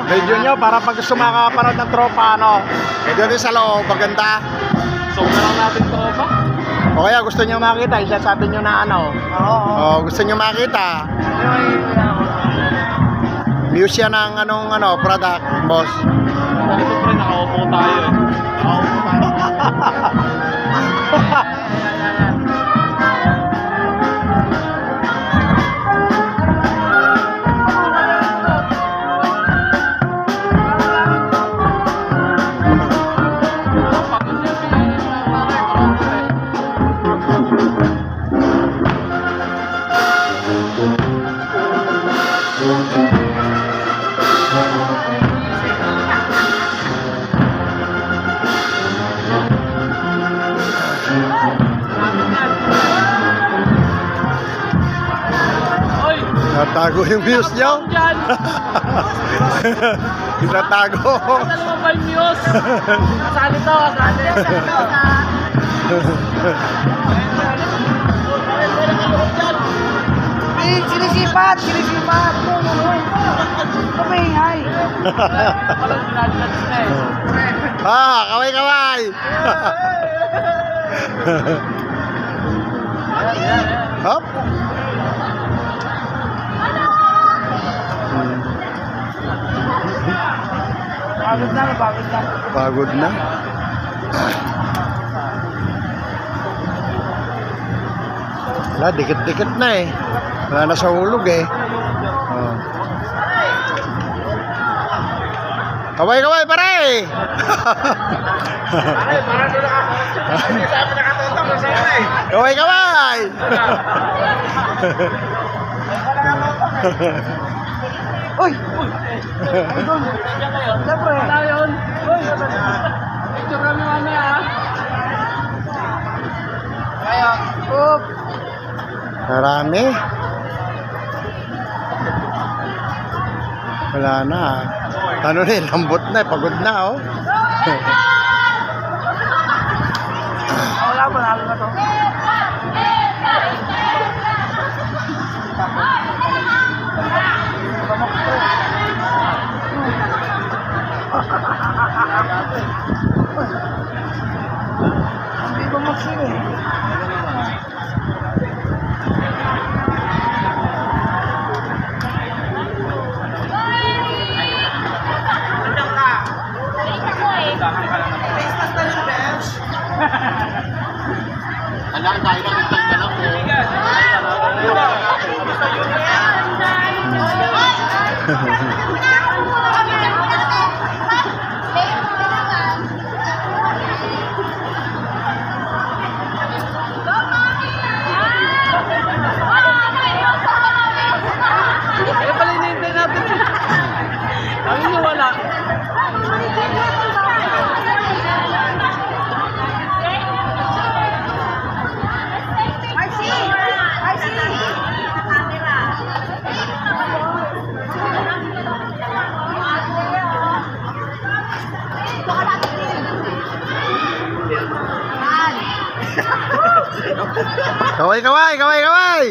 Medyo nyo para pag sumakaparad ng tropa, ano? Medyo din sa loob, maganda. So, lang natin tropa. O kaya gusto nyo makita, isasabi nyo na ano? Oo. Gusto nyo makita? Views yan ng anong product, boss. Ito pre, nakaupo tayo eh. Natago yung views nyo? Natago. Dalawa ba yung news? Kasali to, kasali. Sinisipat! Sinisipat! Kumingay! Kaway-kaway! Hop! Pagod na, pagod na. Pagod na. Wala, dikit-dikit na eh. Wala na sa hulog eh. Oh. Kaway-kaway pare! Kaway-kaway! Uy! Siyempre! Wala yun. Picture kami mamaya ha. Up! Marami. Wala na. Ano na, lambot na, pagod na oh. Wala, panalo na to. Hindi ba maksin eh? Alam tayo na kitang na lang po. Kaya pala hinihintay natin. Kami nyo wala. Kaway-kaway, kaway-kaway!